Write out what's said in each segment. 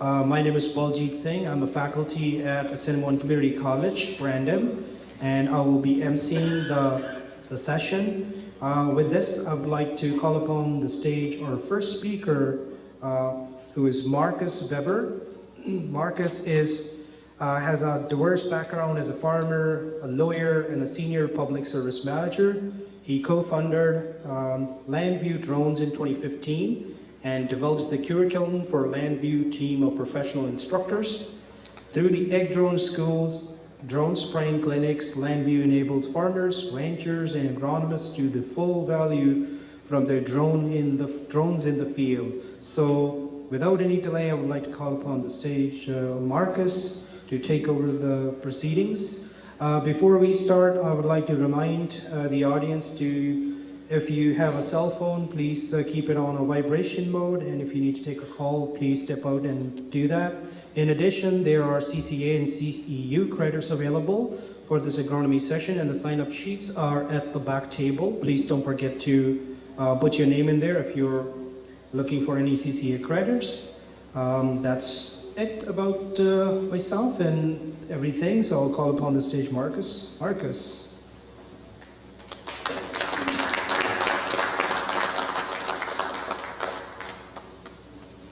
My name is Baljit Singh. I'm a faculty at Assiniboine Community College, Brandon, and I will be emceeing the session. With this, I would like to call upon the stage our first speaker, who is Markus Weber. Markus has a diverse background as a farmer, a lawyer, and a senior public service manager. He co-founded LandView Drones in 2015 and develops the curriculum for LandView team of professional instructors. Through the Egg Drone Schools, drone spraying clinics, LandView enables farmers, ranchers, and agronomists to the full value from their drones in the field. So without any delay, I would like to call upon the stage Markus to take over the proceedings. Before we start, I would like to remind the audience to, if you have a cell phone, please keep it on a vibration mode, and if you need to take a call, please step out and do that. In addition, there are CCA and CEU credits available for this agronomy session, and the sign-up sheets are at the back table. Please don't forget to put your name in there if you're looking for any CCA credits. That's it about myself and everything, so I'll call upon the stage Markus. Markus.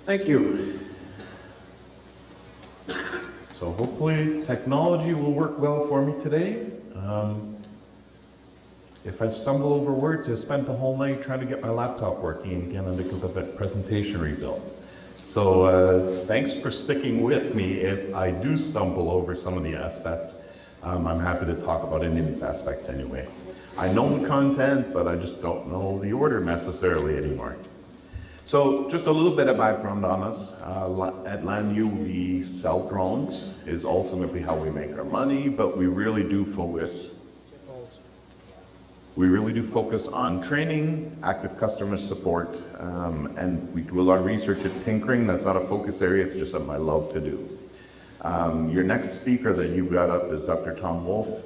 Thank you. So hopefully technology will work well for me today. If I stumble over words, I spent the whole night trying to get my laptop working again and make up a presentation rebuild. So thanks for sticking with me if I do stumble over some of the aspects. I'm happy to talk about any of these aspects anyway. I know the content, but I just don't know the order necessarily anymore. So just a little bit of background on us. At LandView, we sell drones, is ultimately how we make our money, but we really do focus on training, active customer support, and we do a lot of research at tinkering. That's not a focus area, it's just something I love to do. Your next speaker that you got up is Dr. Tom Wolf,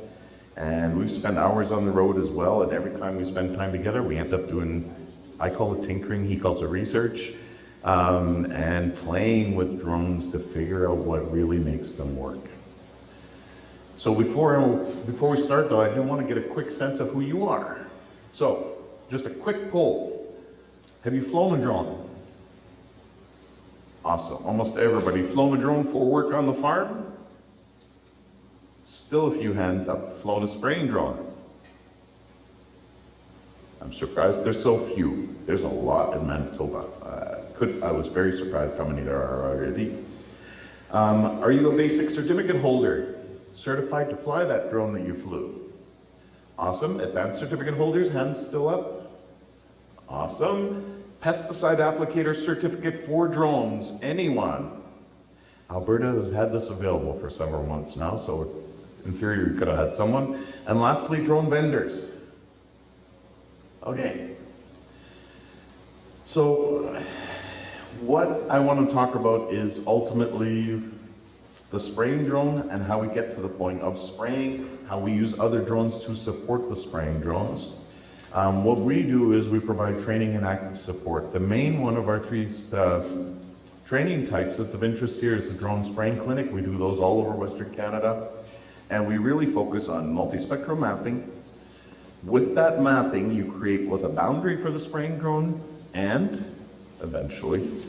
and we've spent hours on the road as well, and every time we spend time together, we end up doing, I call it tinkering, he calls it research, and playing with drones to figure out what really makes them work. So before we start though, I do want to get a quick sense of who you are. So, just a quick poll. Have you flown a drone? Awesome, almost everybody. Flown a drone for work on the farm? Still a few hands up. Flown a spraying drone? I'm surprised there's so few. There's a lot in Manitoba. I was very surprised how many there are already. Are you a basic certificate holder? Certified to fly that drone that you flew? Awesome. Advanced certificate holders, hands still up? Awesome. Pesticide applicator certificate for drones, anyone? Alberta has had this available for several months now, so in theory you could have had someone. And lastly, drone vendors. Okay. So what I want to talk about is ultimately the spraying drone and how we get to the point of spraying, how we use other drones to support the spraying drones. What we do is we provide training and active support. The main one of our three training types that's of interest here is the drone spraying clinic. We do those all over Western Canada, and we really focus on multispectral mapping. With that mapping, you create what's a boundary for the spraying drone and eventually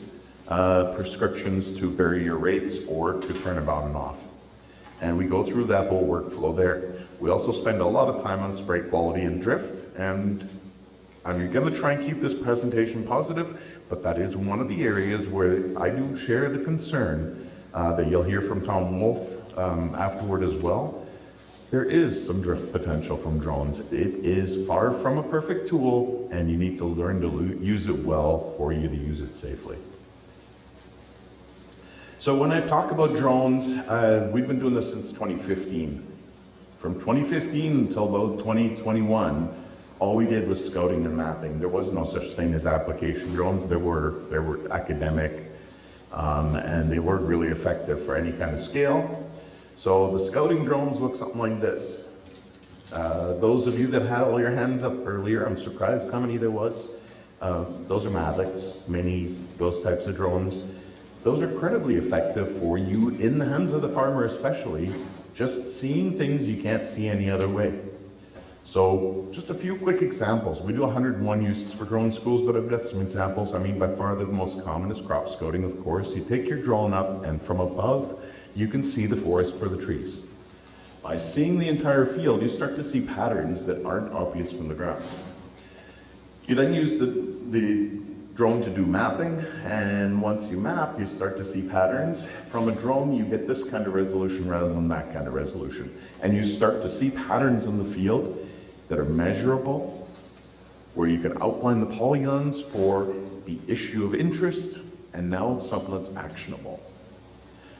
prescriptions to vary your rates or to turn it on and off. And we go through that whole workflow there. We also spend a lot of time on spray quality and drift, and I'm going to try and keep this presentation positive, but that is one of the areas where I do share the concern that you'll hear from Tom Wolf afterward as well. There is some drift potential from drones. It is far from a perfect tool, and you need to learn to use it well for you to use it safely. So when I talk about drones, we've been doing this since 2015. From 2015 until about 2021, all we did was scouting and mapping. There was no such thing as application drones. They were academic, and they weren't really effective for any kind of scale. So the scouting drones look something like this. Those of you that had all your hands up earlier, I'm surprised how many there was. Those are Mavics, Minis, those types of drones. those are incredibly effective for you in the hands of the farmer especially, just seeing things you can't see any other way. So just a few quick examples. We do 101 uses for drone schools, but I've got some examples. I mean, by far the most common is crop scouting, of course. You take your drone up and from above, you can see the forest for the trees. By seeing the entire field, you start to see patterns that aren't obvious from the ground. You then use the drone to do mapping, and once you map, you start to see patterns. From a drone, you get this kind of resolution rather than that kind of resolution. And you start to see patterns in the field that are measurable, where you can outline the polygons for the issue of interest, and now it's something that's actionable.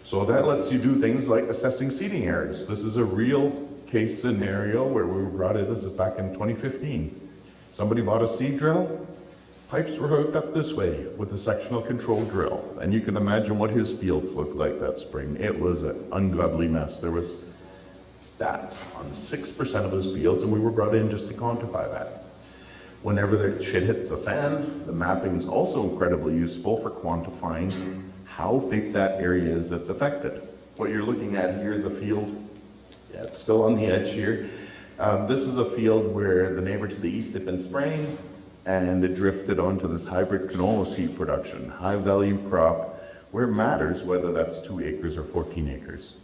So that lets you do things like assessing seeding areas. This is a real case scenario where we were brought in, this is back in 2015. Somebody bought a seed drill, pipes were hooked up this way with a sectional control drill. And you can imagine what his fields looked like that spring. It was an ungodly mess. There was that on 6% of his fields, and we were brought in just to quantify that. Whenever the shit hits the fan, the mapping is also incredibly useful for quantifying how big that area is that's affected. What you're looking at here is a field, yeah, it's still on the edge here. This is a field where the neighbor to the east had been spraying, and it drifted onto this hybrid canola seed production, high value crop, where it matters whether that's 2 acres or 14 acres.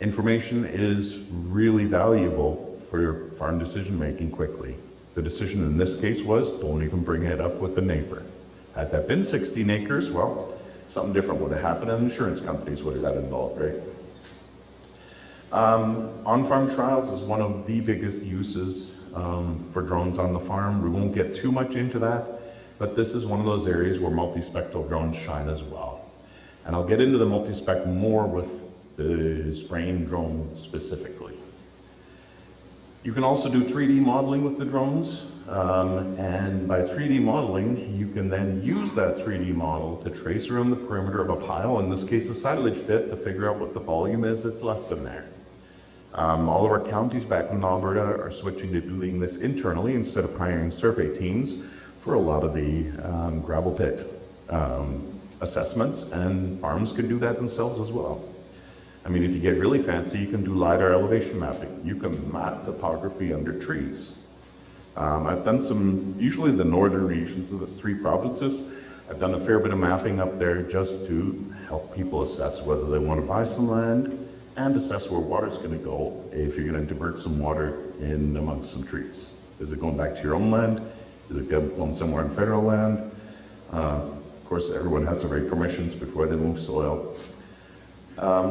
Information is really valuable for your farm decision making quickly. The decision in this case was, don't even bring it up with the neighbor. Had that been 16 acres, well, something different would have happened and insurance companies would have got involved, right? On-farm trials is one of the biggest uses for drones on the farm. We won't get too much into that, but this is one of those areas where multispectral drones shine as well. And I'll get into the multispec more with the spraying drone specifically. You can also do 3D modeling with the drones, and by 3D modeling, you can then use that 3D model to trace around the perimeter of a pile, in this case a silage bit, to figure out what the volume is that's left in there. All of our counties back in Alberta are switching to doing this internally instead of hiring survey teams for a lot of the gravel pit assessments, and farms can do that themselves as well. I mean, if you get really fancy, you can do LiDAR elevation mapping. You can map topography under trees. I've done some, usually the northern regions of the 3 provinces, I've done a fair bit of mapping up there just to help people assess whether they want to buy some land and assess where water's going to go if you're going to divert some water in amongst some trees. Is it going back to your own land? Is it going somewhere on federal land? Of course, everyone has to write permissions before they move soil.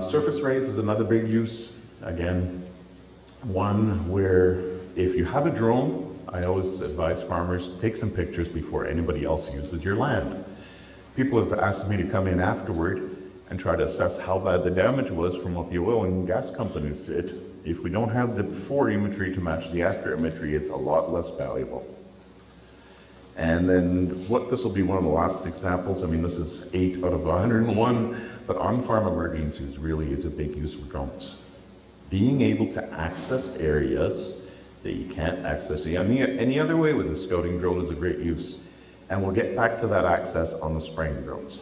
Surface rays is another big use. Again, one where if you have a drone, I always advise farmers, take some pictures before anybody else uses your land. People have asked me to come in afterward and try to assess how bad the damage was from what the oil and gas companies did. If we don't have the before imagery to match the after imagery, it's a lot less valuable. And then this will be one of the last examples. I mean, this is 8 out of 101, but on-farm emergencies really is a big use of drones. Being able to access areas that you can't access any other way with a scouting drone is a great use. And we'll get back to that access on the spraying drones.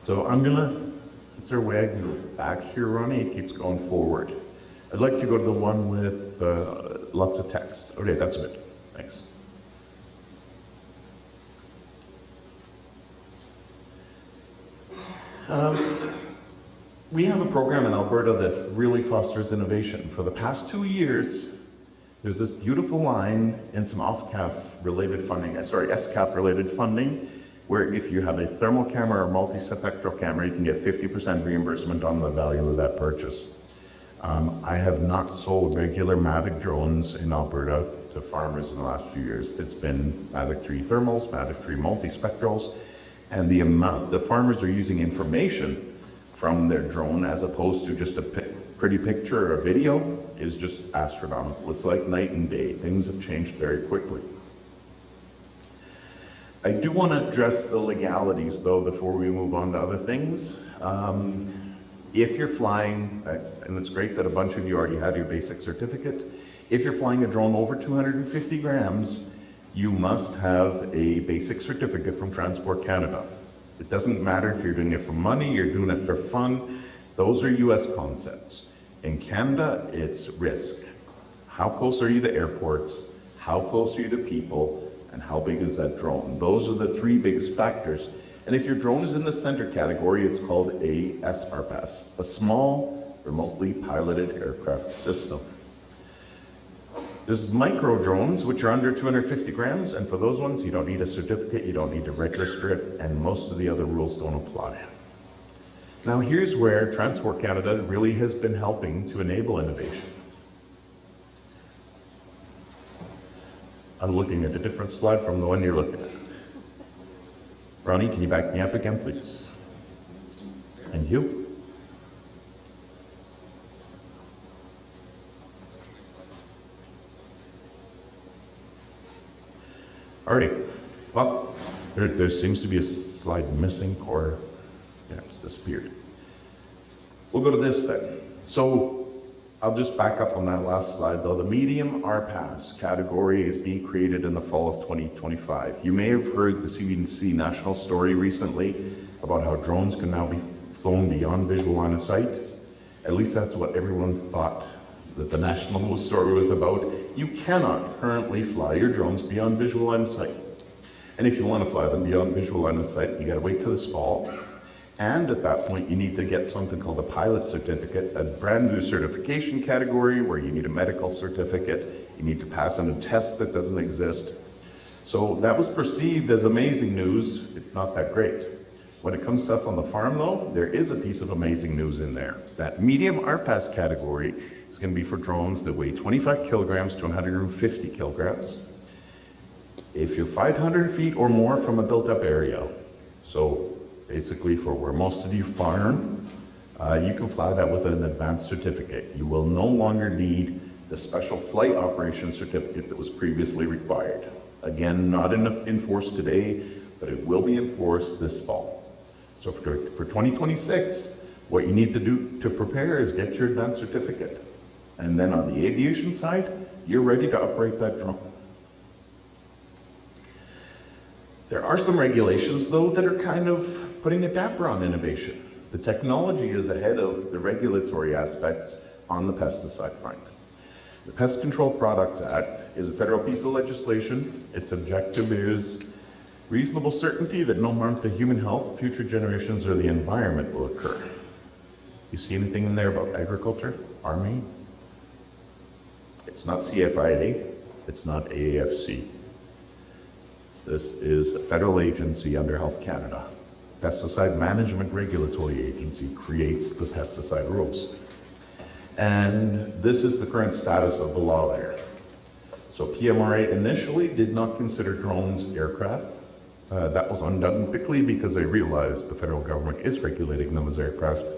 So it's our way I can go back here, Ronnie, it keeps going forward. I'd like to go to the one with lots of text. Okay, that's good. Thanks. We have a program in Alberta that really fosters innovation. For the past 2 years, there's this beautiful line in some off-CAF related funding, SCAP related funding, where if you have a thermal camera or multispectral camera, you can get 50% reimbursement on the value of that purchase. I have not sold regular Mavic drones in Alberta to farmers in the last few years. It's been Mavic 3 thermals, Mavic 3 multispectrals, and the amount the farmers are using information from their drone as opposed to just a pretty picture or a video is just astronomical. It's like night and day. Things have changed very quickly. I do want to address the legalities though before we move on to other things. If you're flying, and it's great that a bunch of you already had your basic certificate, if you're flying a drone over 250 grams, you must have a basic certificate from Transport Canada. It doesn't matter if you're doing it for money, you're doing it for fun. Those are US concepts. In Canada, it's risk. How close are you to airports? How close are you to people? And how big is that drone? Those are the three biggest factors. And if your drone is in the center category, it's called a SRPAS, a small, remotely piloted aircraft system. There's micro drones, which are under 250 grams, and for those ones, you don't need a certificate, you don't need to register it, and most of the other rules don't apply. Now here's where Transport Canada really has been helping to enable innovation. I'm looking at a different slide from the one you're looking at. Ronnie, can you back me up again, please? And you? Alrighty, well, there seems to be a slide missing, or yeah, it's disappeared. We'll go to this then. So I'll just back up on that last slide though. The medium RPAS category is being created in the fall of 2025. You may have heard the CBC national story recently about how drones can now be flown beyond visual line of sight. At least that's what everyone thought that the national news story was about. You cannot currently fly your drones beyond visual line of sight. And if you want to fly them beyond visual line of sight, you got to wait till this fall. And at that point, you need to get something called a pilot certificate, a brand new certification category where you need a medical certificate. You need to pass a new test that doesn't exist. So that was perceived as amazing news. It's not that great. When it comes to us on the farm though, there is a piece of amazing news in there. That medium RPAS category is going to be for drones that weigh 25 kilograms to 150 kilograms. If you're 500 feet or more from a built-up area, so basically for where most of you farm, you can fly that with an advanced certificate. You will no longer need the special flight operation certificate that was previously required. Again, not in force today, but it will be in force this fall. So for 2026, what you need to do to prepare is get your advanced certificate. And then on the aviation side, you're ready to operate that drone. There are some regulations though that are kind of putting a damper on innovation. The technology is ahead of the regulatory aspects on the pesticide front. The Pest Control Products Act is a federal piece of legislation. Its objective is reasonable certainty that no harm to human health, future generations, or the environment will occur. You see anything in there about agriculture, Army? It's not CFIA, it's not AAFC. This is a federal agency under Health Canada. Pesticide Management Regulatory Agency creates the pesticide rules. And this is the current status of the law there. So PMRA initially did not consider drones aircraft. That was undone quickly because they realized the federal government is regulating them as aircraft.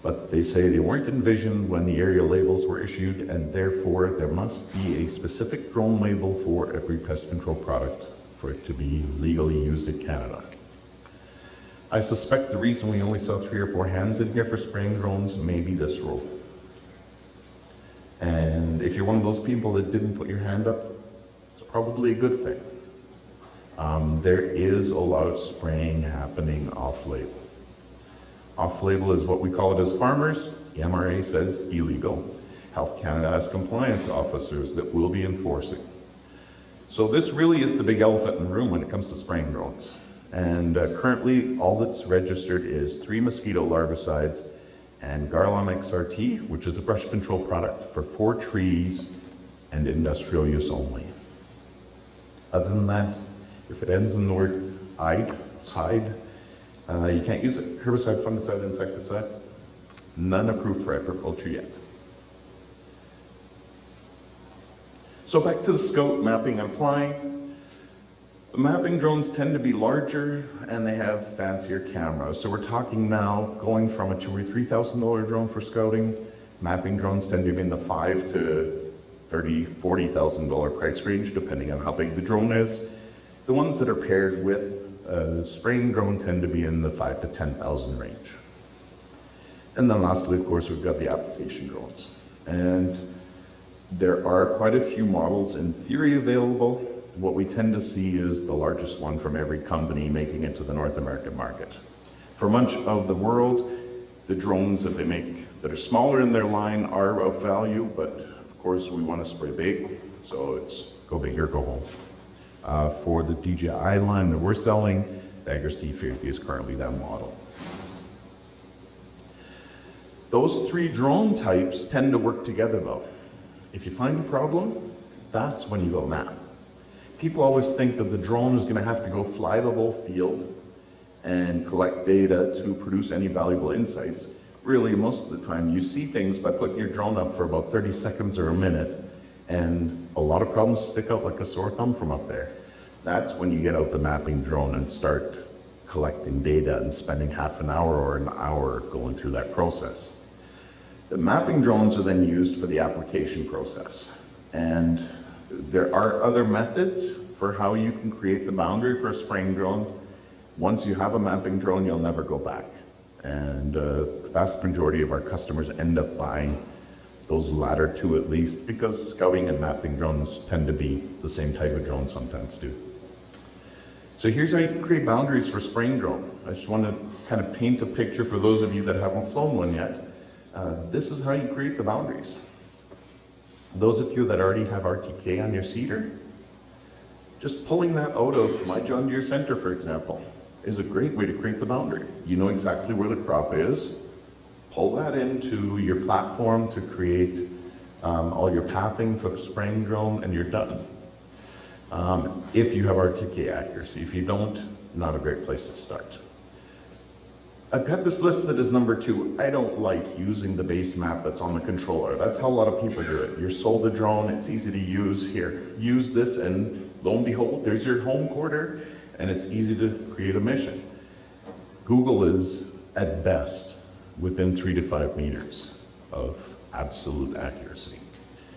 But they say they weren't envisioned when the area labels were issued, and therefore there must be a specific drone label for every pest control product for it to be legally used in Canada. I suspect the reason we only saw 3 or 4 hands in here for spraying drones may be this rule. And if you're one of those people that didn't put your hand up, it's probably a good thing. There is a lot of spraying happening off-label. Off-label is what we call it as farmers. The MRA says illegal. Health Canada has compliance officers that will be enforcing. So this really is the big elephant in the room when it comes to spraying drones. And currently, all that's registered is 3 mosquito larvicides and Garlon XRT, which is a brush control product for 4 trees and industrial use only. Other than that, if it ends in the word side, you can't use it. Herbicide, fungicide, insecticide, none approved for agriculture yet. So back to the scope, mapping and flying. The mapping drones tend to be larger and they have fancier cameras. So we're talking now going from a $2,000 or $3,000 drone for scouting. Mapping drones tend to be in the $5,000 to $30,000, $40,000 price range, depending on how big the drone is. The ones that are paired with a spraying drone tend to be in the $5,000 to $10,000 range. And then lastly, of course, we've got the application drones. And there are quite a few models in theory available. what we tend to see is the largest one from every company making it to the North American market. For much of the world, the drones that they make that are smaller in their line are of value, but of course we want to spray big, so it's go big or go home. For the DJI line that we're selling, the Agras T50 is currently that model. Those three drone types tend to work together though. If you find a problem, that's when you go map. People always think that the drone is going to have to go fly the whole field and collect data to produce any valuable insights. Really, most of the time, you see things by putting your drone up for about 30 seconds or a minute, and a lot of problems stick out like a sore thumb from up there. That's when you get out the mapping drone and start collecting data and spending half an hour or an hour going through that process. The mapping drones are then used for the application process. And there are other methods for how you can create the boundary for a spraying drone. Once you have a mapping drone, you'll never go back. And the vast majority of our customers end up buying those latter two at least, because scouting and mapping drones tend to be the same type of drone sometimes too. So here's how you can create boundaries for a spraying drone. I just want to kind of paint a picture for those of you that haven't flown one yet. This is how you create the boundaries. Those of you that already have RTK on your seeder, just pulling that out of my John Deere Center, for example, is a great way to create the boundary. You know exactly where the crop is. Pull that into your platform to create all your pathing for the spraying drone, and you're done. If you have RTK accuracy. If you don't, not a great place to start. I've got this listed as number 2. I don't like using the base map that's on the controller. That's how a lot of people do it. You're sold a drone, it's easy to use. Here, use this, and lo and behold, there's your home quarter, and it's easy to create a mission. Google is, at best, within 3 to 5 meters of absolute accuracy.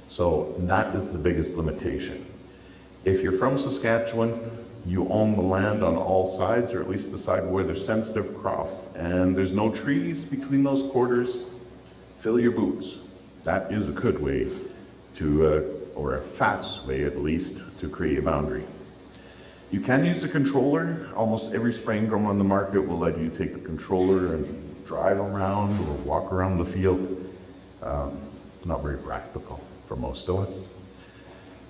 So that is the biggest limitation. If you're from Saskatchewan, you own the land on all sides, or at least the side where there's sensitive crop, and there's no trees between those quarters, fill your boots. That is a good way to, or a fast way at least, to create a boundary. You can use the controller. Almost every spraying drone on the market will let you take the controller and drive around or walk around the field. Not very practical for most of us.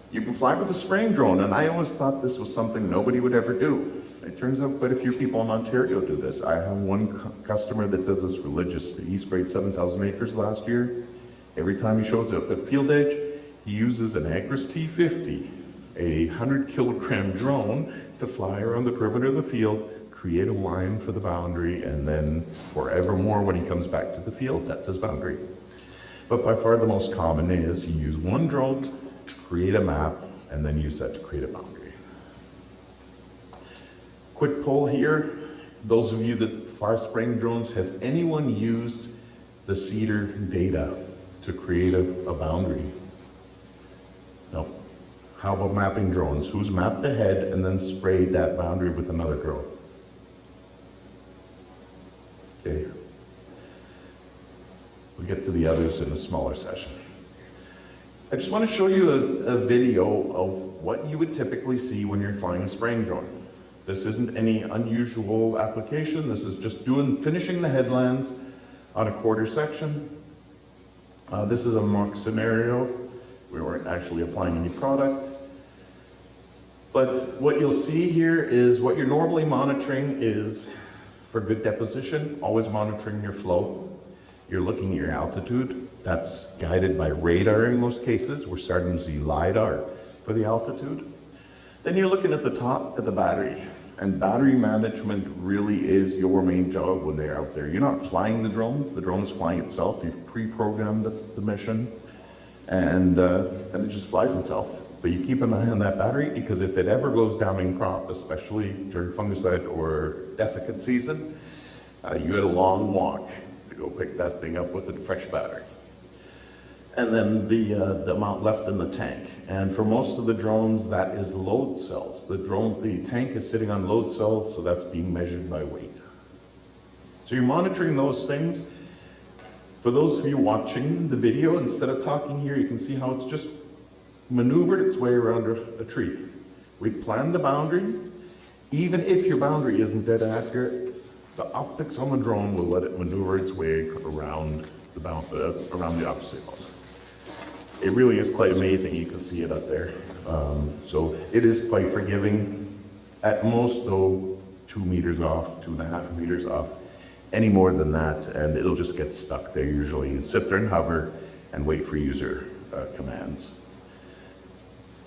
You can fly with a spraying drone, and I always thought this was something nobody would ever do. It turns out quite a few people in Ontario do this. I have one customer that does this religiously. He sprayed 7,000 acres last year. Every time he shows up at Field Edge, he uses an Agras T50, a 100-kilogram drone, to fly around the perimeter of the field, create a line for the boundary, and then forevermore when he comes back to the field, that's his boundary. But by far the most common is you use one drone to create a map and then use that to create a boundary. Quick poll here. Those of you that fly spraying drones, has anyone used the seeder data to create a boundary? No. How about mapping drones? Who's mapped ahead and then sprayed that boundary with another drone? Okay. We'll get to the others in a smaller session. I just want to show you a video of what you would typically see when you're flying a spraying drone. This isn't any unusual application. This is just finishing the headlands on a quarter section. This is a mock scenario. We weren't actually applying any product. But what you'll see here is what you're normally monitoring is, for good deposition, always monitoring your flow. You're looking at your altitude. That's guided by radar in most cases. We're starting to see LiDAR for the altitude. Then you're looking at the top of the battery. And battery management really is your main job when they're out there. You're not flying the drone is flying itself. You've pre-programmed the mission, and then it just flies itself. But you keep an eye on that battery, because if it ever goes down in crop, especially during fungicide or desiccant season, you had a long walk to go pick that thing up with a fresh battery. And then the amount left in the tank. And for most of the drones, that is load cells. The tank is sitting on load cells, so that's being measured by weight. So you're monitoring those things. For those of you watching the video, instead of talking here, you can see how it's just maneuvered its way around a tree. We plan the boundary. Even if your boundary isn't dead accurate, the optics on the drone will let it maneuver its way around the obstacles. It really is quite amazing. You can see it up there. So it is quite forgiving. At most, though, 2 meters off, 2.5 meters off. Any more than that, and it'll just get stuck there usually. You sit there and hover and wait for user commands.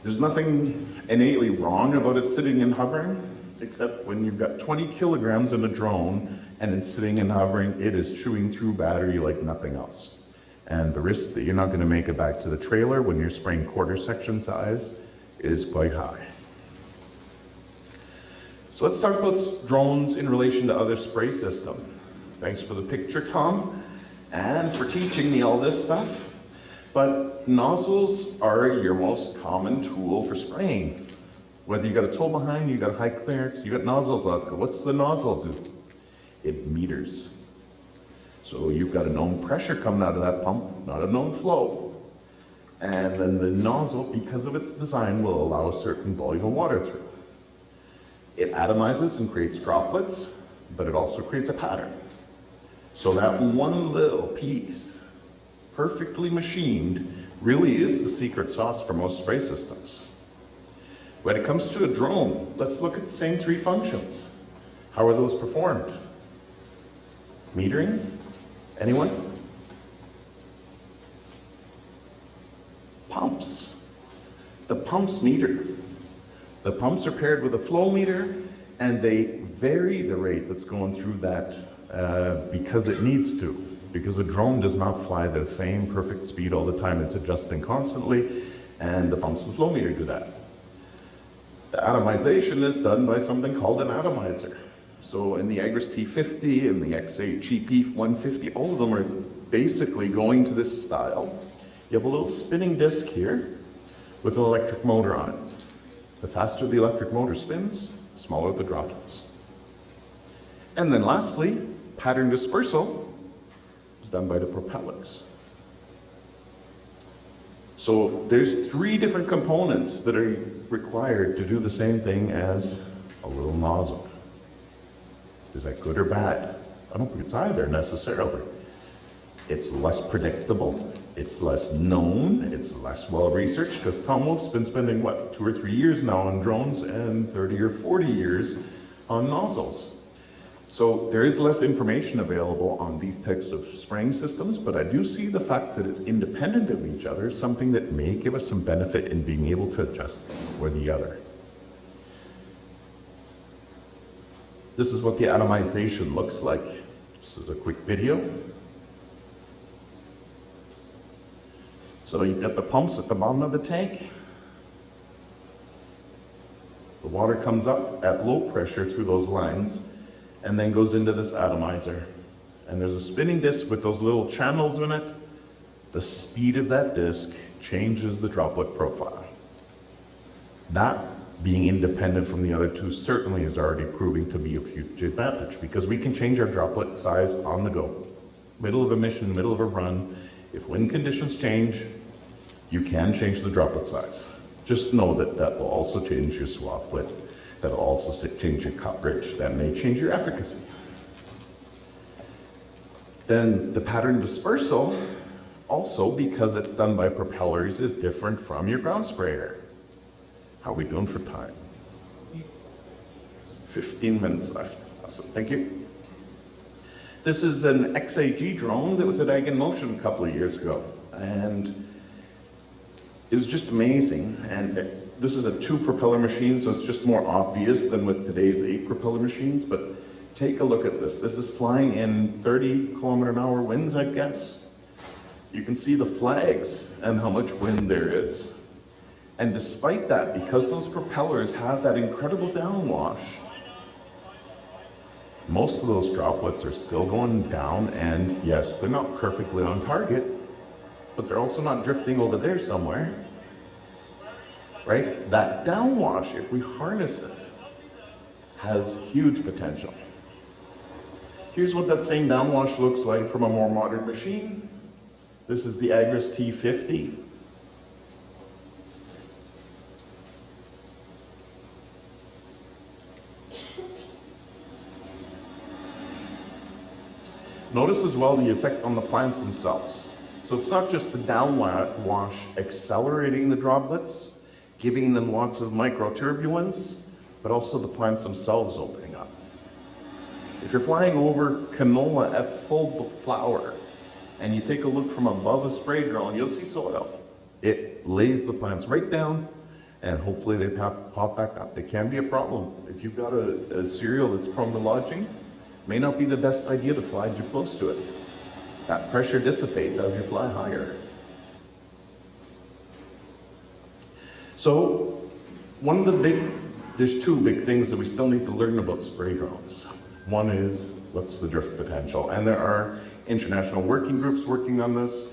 There's nothing innately wrong about it sitting and hovering, except when you've got 20 kilograms in a drone and it's sitting and hovering, it is chewing through battery like nothing else. And the risk that you're not going to make it back to the trailer when you're spraying quarter section size is quite high. So let's talk about drones in relation to other spray systems. Thanks for the picture, Tom, and for teaching me all this stuff. But nozzles are your most common tool for spraying. Whether you got a tool behind, you got high clearance, you got nozzles out. What's the nozzle do? It meters. So you've got a known pressure coming out of that pump, not a known flow. And then the nozzle, because of its design, will allow a certain volume of water through. It atomizes and creates droplets, but it also creates a pattern. So that one little piece, perfectly machined, really is the secret sauce for most spray systems. When it comes to a drone, let's look at the same 3 functions. How are those performed? Metering? Anyone? Pumps. The pumps meter. The pumps are paired with a flow meter, and they vary the rate that's going through that because it needs to. Because a drone does not fly the same perfect speed all the time. It's adjusting constantly, and the pumps and flow meter do that. The atomization is done by something called an atomizer. So in the Agras T50 and the XA GP150, all of them are basically going to this style. You have a little spinning disc here with an electric motor on it. The faster the electric motor spins, the smaller the droplets. And then lastly, pattern dispersal is done by the propellers. So there's 3 different components that are required to do the same thing as a little nozzle. Is that good or bad? I don't think it's either necessarily. It's less predictable, it's less known, it's less well researched, because Tom Wolf's been spending, what, 2 or 3 years now on drones and 30 or 40 years on nozzles. So there is less information available on these types of spraying systems, but I do see the fact that it's independent of each other, something that may give us some benefit in being able to adjust one or the other. This is what the atomization looks like. This is a quick video. So you've got the pumps at the bottom of the tank. The water comes up at low pressure through those lines and then goes into this atomizer. And there's a spinning disc with those little channels in it. The speed of that disc changes the droplet profile. That, being independent from the other 2, certainly is already proving to be a huge advantage, because we can change our droplet size on the go. Middle of a mission, middle of a run. If wind conditions change, you can change the droplet size. Just know that that will also change your swath width. That'll also change your coverage. That may change your efficacy. Then the pattern dispersal, also because it's done by propellers, is different from your ground sprayer. How are we doing for time? 15 minutes left. Awesome. Thank you. This is an XAG drone that was at Ag in Motion a couple of years ago. And it was just amazing. And this is a 2 propeller machine, so it's just more obvious than with today's 8 propeller machines. But take a look at this. This is flying in 30-kilometer-an-hour winds, I guess. You can see the flags and how much wind there is. And despite that, because those propellers have that incredible downwash, most of those droplets are still going down, and yes, they're not perfectly on target, but they're also not drifting over there somewhere, right? That downwash, if we harness it, has huge potential. Here's what that same downwash looks like from a more modern machine. This is the Agras T50. Notice as well the effect on the plants themselves. So it's not just the downwash accelerating the droplets, giving them lots of microturbulence, but also the plants themselves opening up. If you're flying over canola at full flower, and you take a look from above a spray drone, you'll see soil. It lays the plants right down, and hopefully they pop back up. It can be a problem. If you've got a cereal that's prone to lodging, may not be the best idea to fly too close to it. That pressure dissipates as you fly higher. So, there's two big things that we still need to learn about spray drones. One is, what's the drift potential? And there are international working groups working on this.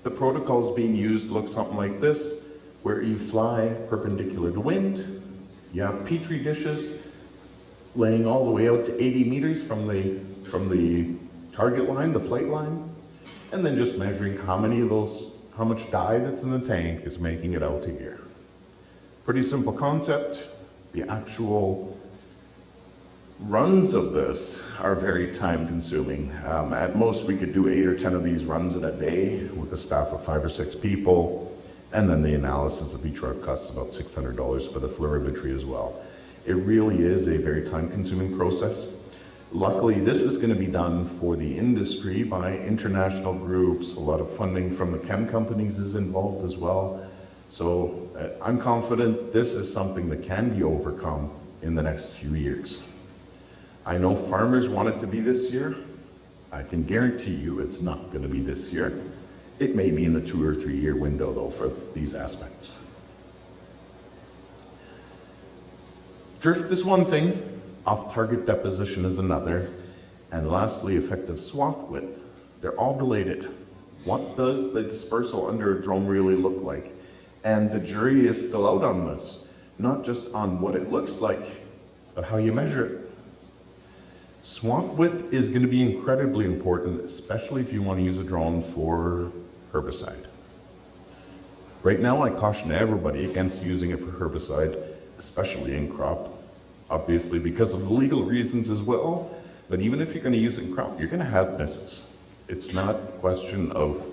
The protocols being used look something like this, where you fly perpendicular to wind. You have petri dishes laying all the way out to 80 meters from the target line, the flight line, and then just measuring how much dye that's in the tank is making it out to here. Pretty simple concept. The actual runs of this are very time consuming. At most we could do 8 or 10 of these runs in a day with a staff of 5 or 6 people. And then the analysis of each run costs about $600 for the fluorimetry as well. It really is a very time consuming process. Luckily, this is going to be done for the industry by international groups. A lot of funding from the chem companies is involved as well. So I'm confident this is something that can be overcome in the next few years. I know farmers want it to be this year. I can guarantee you it's not going to be this year. It may be in the 2 or 3 year window though for these aspects. Drift is one thing, off-target deposition is another, and lastly, effective swath width. They're all related. What does the dispersal under a drone really look like? And the jury is still out on this, not just on what it looks like, but how you measure it. Swath width is going to be incredibly important, especially if you want to use a drone for herbicide. Right now, I caution everybody against using it for herbicide, especially in crop, obviously because of the legal reasons as well. But even if you're going to use it in crop, you're going to have misses. It's not a question of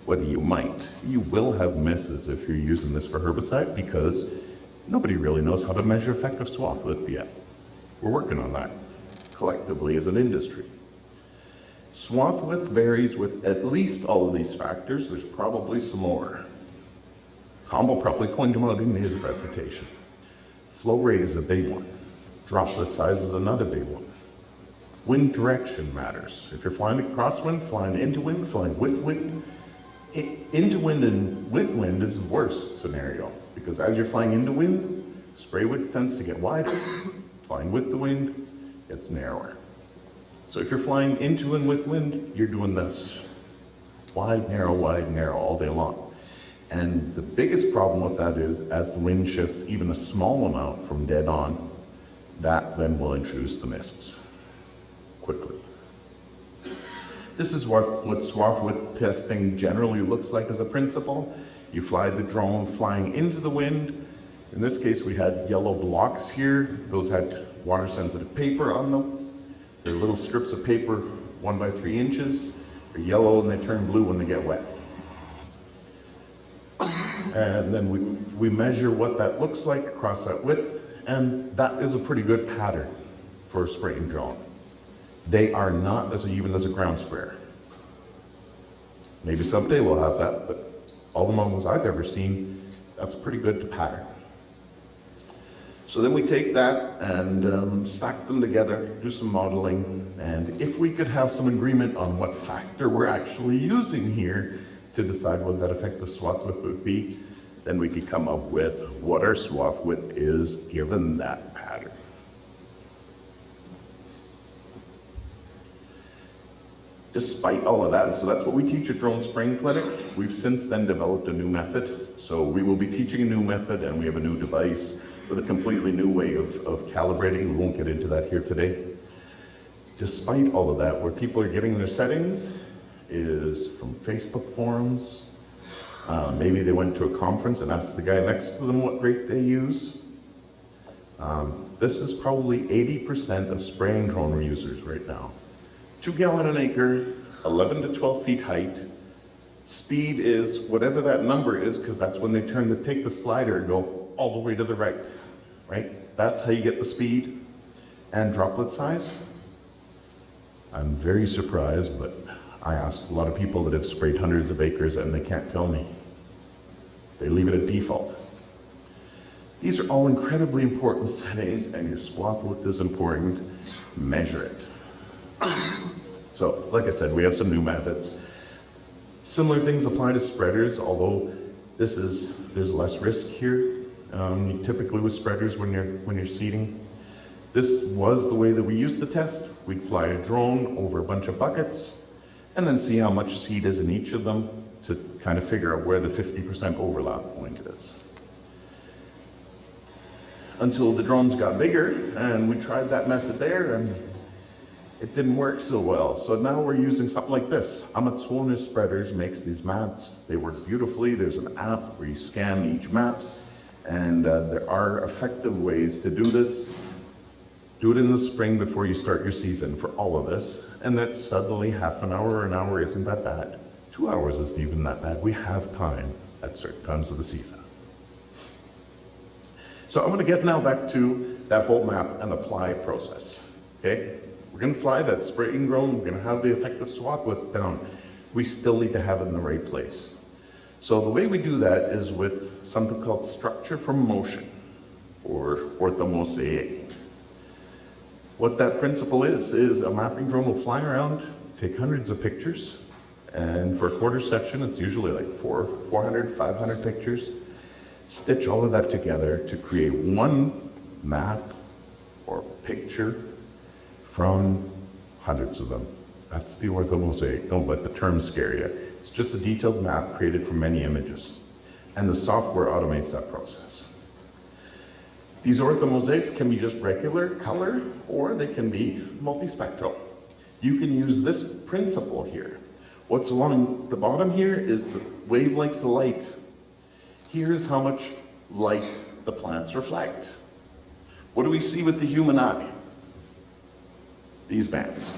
whether you might. You will have misses if you're using this for herbicide because nobody really knows how to measure effective swath width yet. We're working on that collectively as an industry. Swath width varies with at least all of these factors. There's probably some more. Tom will probably point them out in his presentation. Flow rate is a big one. Droplet size is another big one. Wind direction matters. If you're flying crosswind, flying into wind, flying with wind, into wind and with wind is the worst scenario because as you're flying into wind, spray width tends to get wider. Flying with the wind, it's narrower. So if you're flying into and with wind, you're doing this. Wide, narrow, all day long. And the biggest problem with that is as the wind shifts even a small amount from dead on, that then will introduce the mists quickly. This is what swath width testing generally looks like as a principle. You fly the drone flying into the wind. In this case, we had yellow blocks here. Those had water sensitive paper on them. They're little strips of paper, 1 by 3 inches. They're yellow and they turn blue when they get wet. And then we measure what that looks like across that width, and that is a pretty good pattern for a spraying drone. They are not as even as a ground sprayer. Maybe someday we'll have that, but all the models I've ever seen, that's pretty good to pattern. So then we take that and stack them together, do some modeling, and if we could have some agreement on what factor we're actually using here to decide what that effective swath width would be, then we could come up with what our swath width is given that pattern. Despite all of that, so that's what we teach at Drone Spraying Clinic. We've since then developed a new method. So we will be teaching a new method and we have a new device with a completely new way of calibrating. We won't get into that here today. Despite all of that, where people are getting their settings is from Facebook forums. Maybe they went to a conference and asked the guy next to them what rate they use. This is probably 80% of spraying drone users right now. 2 gallon an acre, 11 to 12 feet height. Speed is whatever that number is, because that's when they take the slider and go all the way to the right, right? That's how you get the speed and droplet size. I'm very surprised, but I asked a lot of people that have sprayed hundreds of acres and they can't tell me. They leave it at default. These are all incredibly important settings, and your swath width is important. Measure it. So, like I said, we have some new methods. Similar things apply to spreaders, although there's less risk here. Typically with spreaders when you're seeding. This was the way that we used to test. We'd fly a drone over a bunch of buckets and then see how much seed is in each of them to kind of figure out where the 50% overlap point is. Until the drones got bigger and we tried that method there and it didn't work so well. So now we're using something like this. Amazonas Spreaders makes these mats. They work beautifully. There's an app where you scan each mat, and there are effective ways to do this. Do it in the spring before you start your season for all of this, and that's suddenly half an hour or an hour isn't that bad. 2 hours isn't even that bad. We have time at certain times of the season. So I'm going to get now back to that volt map and apply process, okay? We're going to fly that spraying drone. We're going to have the effective swath width down. We still need to have it in the right place. So the way we do that is with something called structure from motion, or orthomosaic. What that principle is a mapping drone will fly around, take hundreds of pictures, and for a quarter section, it's usually like 400, 500 pictures. Stitch all of that together to create one map or picture from hundreds of them. That's the orthomosaic. Don't let the term scare you. It's just a detailed map created from many images. And the software automates that process. These orthomosaics can be just regular color, or they can be multispectral. You can use this principle here. What's along the bottom here is the wavelengths of light. Here's how much light the plants reflect. What do we see with the human eye? These bands.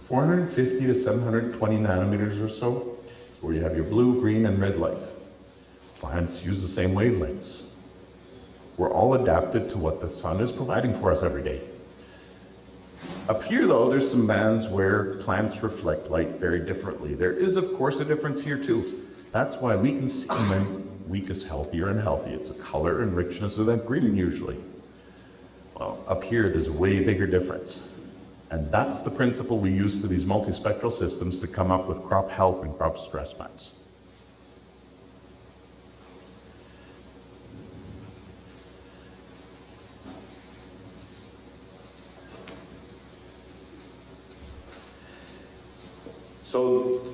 450 to 720 nanometers or so, where you have your blue, green, and red light. Plants use the same wavelengths. We're all adapted to what the sun is providing for us every day. Up here, though, there's some bands where plants reflect light very differently. There is, of course, a difference here, too. That's why we can see when wheat is healthier and healthy. It's the color and richness of that green, usually. Well, up here, there's a way bigger difference. And that's the principle we use for these multispectral systems to come up with crop health and crop stress maps. So,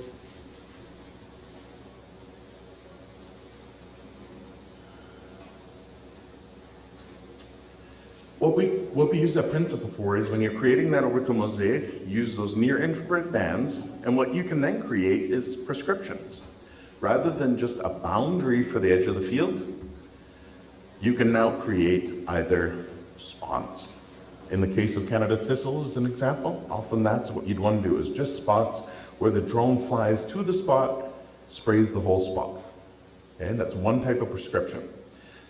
what we use that principle for is when you're creating that orthomosaic, use those near infrared bands, and what you can then create is prescriptions. Rather than just a boundary for the edge of the field, you can now create either spots. In the case of Canada thistles as an example, often that's what you'd want to do, is just spots where the drone flies to the spot, sprays the whole spot. And that's one type of prescription.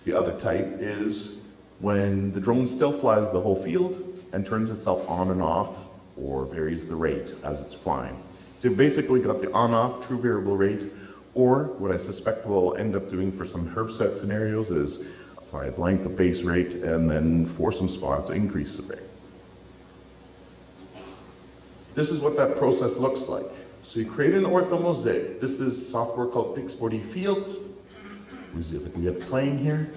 The other type is when the drone still flies the whole field and turns itself on and off, or varies the rate as it's flying. So you've basically got the on-off true variable rate, or what I suspect we'll end up doing for some herb set scenarios is apply a blank the base rate and then for some spots increase the rate. This is what that process looks like. So you create an orthomosaic. This is software called Pixport Fields. Let me see if I can get playing here.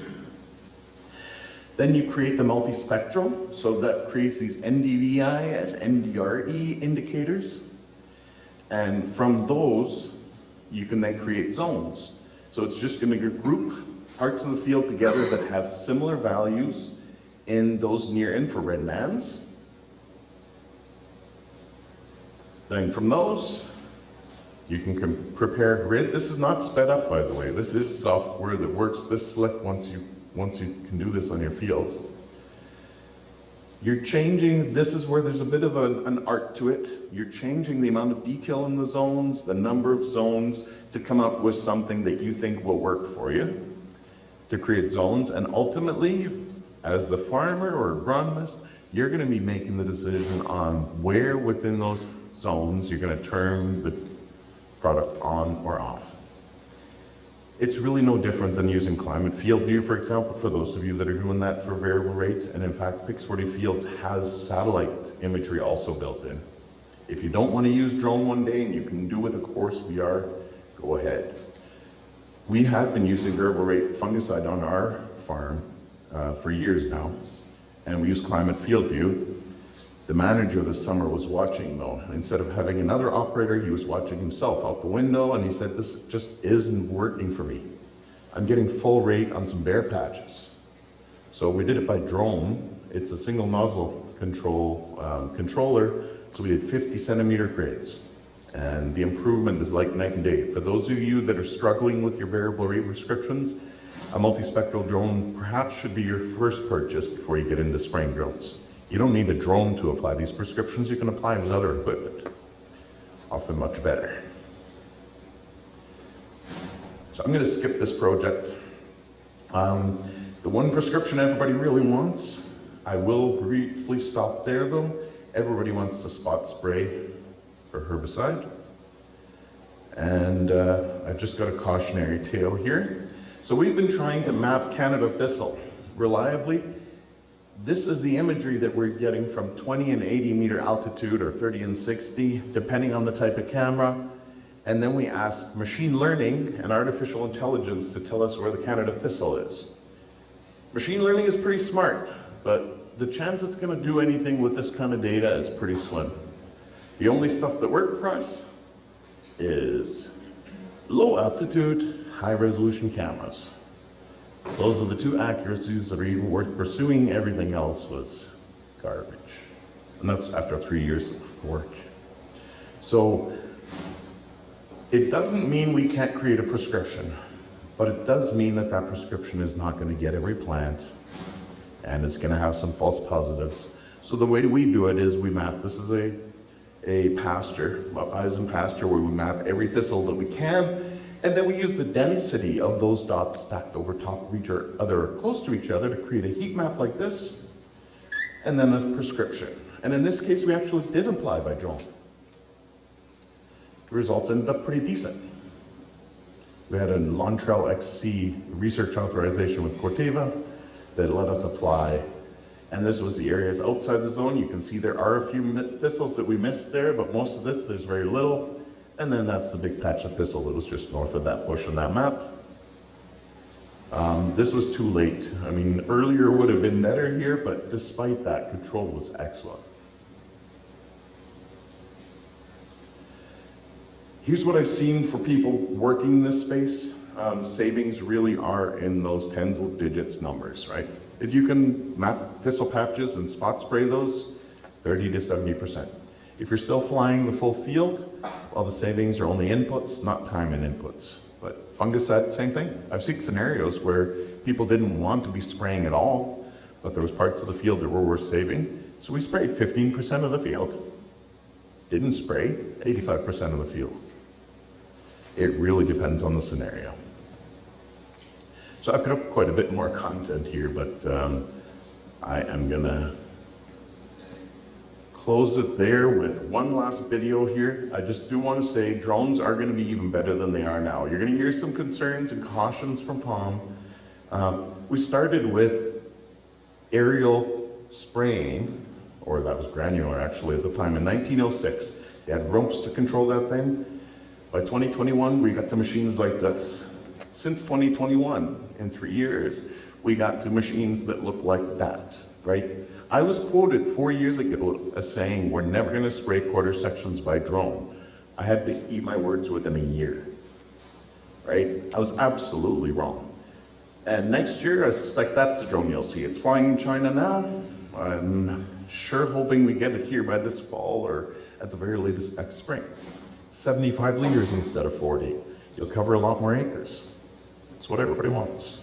Then you create the multispectral, so that creates these NDVI and NDRE indicators. And from those, you can then create zones. So it's just going to group parts of the field together that have similar values in those near infrared bands. Then from those, you can prepare a grid. This is not sped up, by the way. This is software that works this slick once you can do this on your fields. You're changing, this is where there's a bit of an art to it. You're changing the amount of detail in the zones, the number of zones, to come up with something that you think will work for you, to create zones. And ultimately, as the farmer or agronomist, you're going to be making the decision on where within those zones you're going to turn the product on or off. It's really no different than using climate field view, for example, for those of you that are doing that for variable rate. And in fact, Pix40 Fields has satellite imagery also built in. If you don't want to use drone one day and you can do with a coarse VR, go ahead. We have been using variable rate fungicide on our farm for years now, and we use climate field view. The manager this summer was watching though. Instead of having another operator, he was watching himself out the window, and he said, this just isn't working for me. I'm getting full rate on some bare patches. So we did it by drone. It's a single nozzle controller, so we did 50 centimeter grades. And the improvement is like night and day. For those of you that are struggling with your variable rate restrictions, a multispectral drone perhaps should be your first purchase before you get into spraying drones. You don't need a drone to apply these prescriptions. You can apply with other equipment, often much better. So I'm going to skip this project. The one prescription everybody really wants, I will briefly stop there though. Everybody wants to spot spray for herbicide. And I've just got a cautionary tale here. So we've been trying to map Canada thistle reliably. This is the imagery that we're getting from 20 and 80 meter altitude, or 30 and 60, depending on the type of camera. And then we ask machine learning and artificial intelligence to tell us where the Canada thistle is. Machine learning is pretty smart, but the chance it's going to do anything with this kind of data is pretty slim. The only stuff that worked for us is low altitude, high resolution cameras. Those are the two accuracies that are even worth pursuing. Everything else was garbage. And that's after 3 years of work. So it doesn't mean we can't create a prescription, but it does mean that that prescription is not going to get every plant, and it's going to have some false positives. So the way we do it is we map. This is a pasture, bison pasture, where we map every thistle that we can. And then we use the density of those dots stacked over top of each other, close to each other, to create a heat map like this, and then a prescription. And in this case, we actually did apply by drone. The results ended up pretty decent. We had a Lontrell XC research authorization with Corteva that let us apply. And this was the areas outside the zone. You can see there are a few thistles that we missed there, but most of this, there's very little. And then that's the big patch of thistle that was just north of that bush on that map. This was too late. I mean, earlier would have been better here, but despite that, control was excellent. Here's what I've seen for people working in this space. Savings really are in those tens of digits numbers, right? If you can map thistle patches and spot spray those, 30 to 70%. If you're still flying the full field, well, the savings are only inputs, not time and inputs. But fungicide, same thing. I've seen scenarios where people didn't want to be spraying at all, but there was parts of the field that were worth saving. So we sprayed 15% of the field. Didn't spray 85% of the field. It really depends on the scenario. So I've got quite a bit more content here, but I am gonna close it there with one last video here. I just do want to say drones are going to be even better than they are now. You're going to hear some concerns and cautions from Tom. We started with aerial spraying, or that was granular actually at the time, in 1906. They had ropes to control that thing. By 2021, we got to machines like that. Since 2021, in 3 years, we got to machines that look like that, right? I was quoted 4 years ago as saying, we're never gonna spray quarter sections by drone. I had to eat my words within a year, right? I was absolutely wrong. And next year, I suspect that's the drone you'll see. It's flying in China now. I'm sure hoping we get it here by this fall, or at the very latest next spring. 75 liters instead of 40. You'll cover a lot more acres. It's what everybody wants.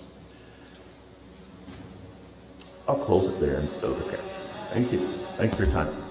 I'll close it there instead. Okay. Thank you. Thanks for your time.